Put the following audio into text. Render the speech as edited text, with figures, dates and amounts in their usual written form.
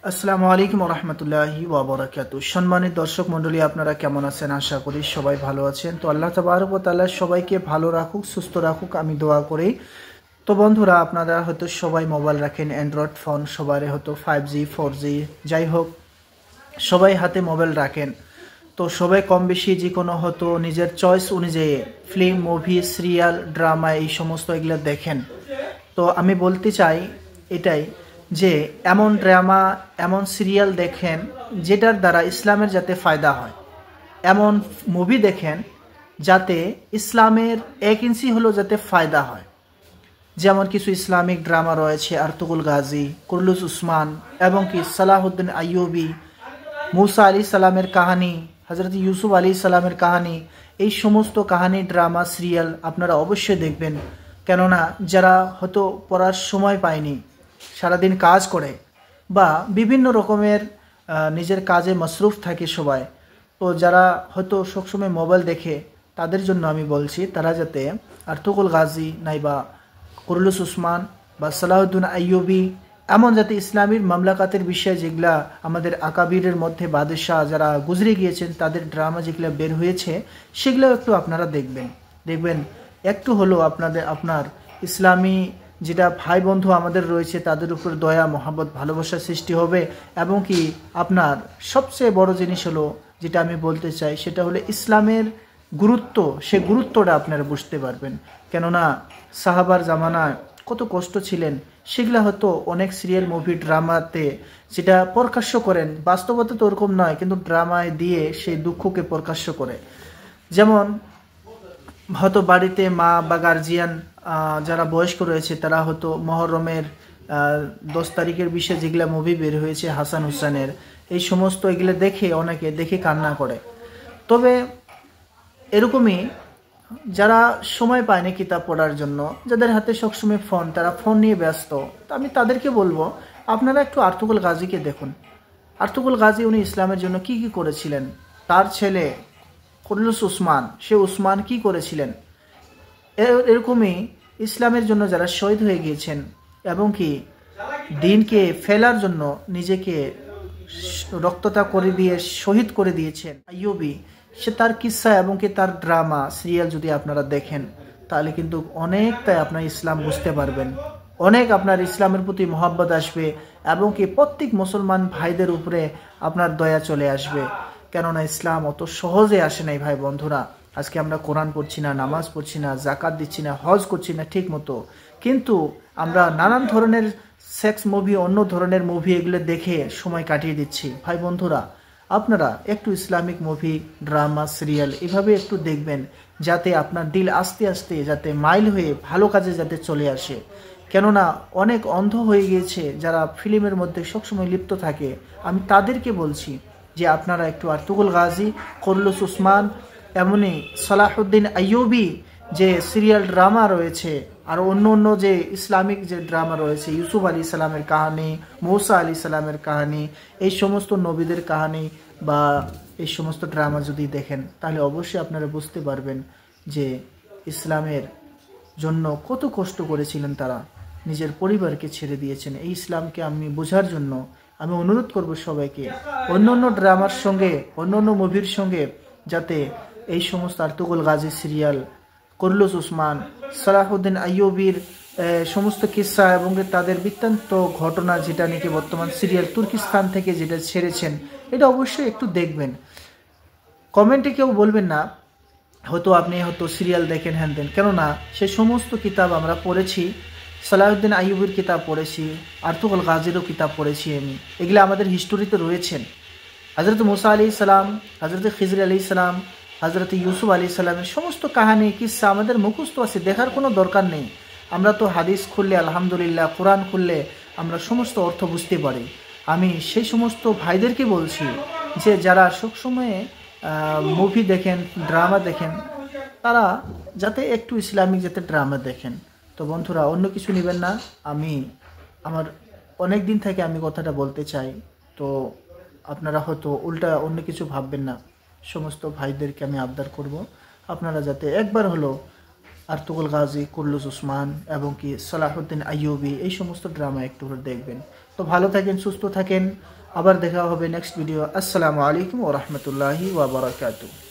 আসসালামু আলাইকুম রহমতুল্লাহি ওয়া বারাকাতুহু। সম্মানিত দর্শক মণ্ডলী, আপনারা কেমন আছেন? আশা করি সবাই ভালো আছেন। তো আল্লাহ তাবারক ওয়া তাআলা সবাইকে ভালো রাখুক, সুস্থ রাখুক, আমি দোয়া করি। তো বন্ধুরা, আপনারা হয়তো সবাই মোবাইল রাখেন, অ্যান্ড্রয়েড ফোন সবার হয়তো 5G 4G যাই হোক, সবাই হাতে মোবাইল রাখেন। তো সবাই কম বেশি যে কোনো হয়তো নিজের চয়েস অনুযায়ী ফিল্ম, মুভি, সিরিয়াল, ড্রামা এই সমস্ত এগুলো দেখেন। তো আমি বলতে চাই এটাই যে এমন ড্রামা, এমন সিরিয়াল দেখেন যেটার দ্বারা ইসলামের যাতে ফায়দা হয়, এমন মুভি দেখেন যাতে ইসলামের 1 ইঞ্চি হলেও যাতে ফায়দা হয়। যেমন কিছু ইসলামিক ড্রামা রয়েছে, আর্তুগুল গাজী, কুরুলুস উসমান এবং কি সালাহুদ্দিন আইয়ুবী, মুসা আলী সালামের কাহানি, হজরত ইউসুফ আলী সালামের কাহানি, এই সমস্ত কাহানি, ড্রামা, সিরিয়াল আপনারা অবশ্যই দেখবেন। কেননা যারা হয়তো পড়ার সময় পায়নি, সারাদিন কাজ করে বা বিভিন্ন রকমের নিজের কাজে মসরুফ থাকে সবাই, তো যারা হয়তো সবসময় মোবাইল দেখে, তাদের জন্য আমি বলছি তারা যাতে আর্তুগুল গাজী নাইবা কুরুলুস উসমান বা সালাহুদ্দিন আইয়ুবী, এমন যাতে ইসলামীর মামলাকাতের বিষয়ে যেগুলা আমাদের আকাবিরের মধ্যে বাদশাহ যারা গুজরে গিয়েছেন তাদের ড্রামা যেগুলো বের হয়েছে সেগুলো একটু আপনারা দেখবেন একটু হলো আপনার ইসলামী যেটা ভাই বন্ধু আমাদের রয়েছে তাদের উপর দয়া, মহাব্বত, ভালোবাসা সৃষ্টি হবে। এবং কি আপনার সবচেয়ে বড় জিনিস হলো যেটা আমি বলতে চাই, সেটা হলো ইসলামের গুরুত্ব, সে গুরুত্বটা আপনারা বুঝতে পারবেন। কেননা সাহাবার জামানায় কত কষ্ট ছিলেন, সেগুলা হয়তো অনেক সিরিয়াল, মুভি, ড্রামাতে যেটা প্রকাশ্য করেন, বাস্তবতা তো ওরকম নয়, কিন্তু ড্রামায় দিয়ে সেই দুঃখকে প্রকাশ্য করে। যেমন হয়তো বাড়িতে মা বা গার্জিয়ান যারা বয়স্ক রয়েছে তারা হয়তো মহরমের 10 তারিখের বিষয়ে যেগুলা মুভি বের হয়েছে হাসান হুসেনের, এই সমস্ত এগুলো দেখে অনেকে দেখে কান্না করে। তবে এরকমই যারা সময় পায়নি কিতাব পড়ার জন্য, যাদের হাতে সবসময় ফোন, তারা ফোন নিয়ে ব্যস্ত, তো আমি তাদেরকে বলবো আপনারা একটু আর্তুগুল গাজীকে দেখুন। আর্তুগুল গাজী উনি ইসলামের জন্য কি কি করেছিলেন, তার ছেলে কুরুলুস উসমান, সে উসমান কি করেছিলেন, এরকমই ইসলামের জন্য যারা শহীদ হয়ে গিয়েছেন এবং কি দিনকে ফেলার জন্য নিজেকে রক্ততা করে দিয়ে শহীদ করে দিয়েছেন আইয়ুবী, সে তার কিসসা এবং কি তার ড্রামা, সিরিয়াল যদি আপনারা দেখেন তাহলে কিন্তু অনেকটাই আপনার ইসলাম বুঝতে পারবেন, অনেক আপনার ইসলামের প্রতি মহব্বত আসবে এবং কি প্রত্যেক মুসলমান ভাইদের উপরে আপনার দয়া চলে আসবে। কেননা ইসলাম অত সহজে আসে নাই ভাই বন্ধুরা। আজকে আমরা কোরআন পড়ছি না, নামাজ পড়ছি না, জাকাত দিচ্ছি না, হজ করছি না ঠিক মতো, কিন্তু আমরা নানান ধরনের সেক্স মুভি, অন্য ধরনের মুভি এগুলো দেখে সময় কাটিয়ে দিচ্ছি। ভাই বন্ধুরা, আপনারা একটু ইসলামিক মুভি, ড্রামা, সিরিয়াল এভাবে একটু দেখবেন যাতে আপনার দিল আস্তে আস্তে যাতে মাইল হয়ে ভালো কাজে যাতে চলে আসে। কেননা অনেক অন্ধ হয়ে গিয়েছে যারা ফিল্মের মধ্যে সবসময় লিপ্ত থাকে। আমি তাদেরকে বলছি যে আপনারা একটু আর্তুগুল গাজী, কুরুলুস উসমান, এমনই সালাহুদ্দিন আইয়ুবী যে সিরিয়াল ড্রামা রয়েছে, আর অন্য অন্য যে ইসলামিক যে ড্রামা রয়েছে, ইউসুফ আলী সালামের কাহানি, মুসা আলী সালামের কাহানি, এই সমস্ত নবীদের কাহানি বা এই সমস্ত ড্রামা যদি দেখেন তাহলে অবশ্যই আপনারা বুঝতে পারবেন যে ইসলামের জন্য কত কষ্ট করেছিলেন তারা, নিজের পরিবারকে ছেড়ে দিয়েছেন এই ইসলামকে আমি বোঝার জন্য। আমি অনুরোধ করব সবাইকে অন্য অন্য ড্রামার সঙ্গে, অন্য অন্য মুভির সঙ্গে যাতে এই সমস্ত Ertugrul Ghazi serial, Kurulus Osman, Salahuddin আইয়ুবীর সমস্ত কিসসা এবং তাদের বৃত্তান্ত ঘটনা যেটা নাকি বর্তমান সিরিয়াল তুর্কিস্তান থেকে যেটা ছেড়েছেন, এটা অবশ্যই একটু দেখবেন। কমেন্টে কেউ বলবেন না হয়তো আপনি হয়তো সিরিয়াল দেখেন হ্যান দেন, কেননা সে সমস্ত কিতাব আমরা পড়েছি, সালাহুদ্দিন আইয়ুবীর কিতাব পড়েছি, আর্তুগুল গাজীরও কিতাব পড়েছি আমি, এগুলো আমাদের হিস্টোরিতে রয়েছেন। হজরত মুসা আলী সালাম, হজরত খিজর আলী সালাম, হজরত ইউসুফ আলী সালামের সমস্ত কাহানি, কিসসা আমাদের মুখস্থ আছে, দেখার কোনো দরকার নেই। আমরা তো হাদিস খুললে আলহামদুলিল্লাহ, কোরআন খুললে আমরা সমস্ত অর্থ বুঝতে পারি। আমি সেই সমস্ত ভাইদেরকে বলছি যে যারা সবসময়ে মুভি দেখেন, ড্রামা দেখেন, তারা যাতে একটু ইসলামিক যাতে ড্রামা দেখেন। তো বন্ধুরা, অন্য কিছু নেবেন না, আমি আমার অনেক দিন থেকে আমি কথাটা বলতে চাই, তো আপনারা হয়তো উল্টা অন্য কিছু ভাববেন না। সমস্ত ভাইদেরকে আমি আবদার করব আপনারা যাতে একবার হলো আর্তুগুল গাজী, কুরুলুস উসমান এবং কি সালাহুদ্দিন আইয়ুবী এই সমস্ত ড্রামা একটু দেখবেন। তো ভালো থাকেন, সুস্থ থাকেন, আবার দেখা হবে নেক্সট ভিডিও। আসসালামু আলাইকুম ওয়া রাহমাতুল্লাহি ওয়া বারাকাতুহু।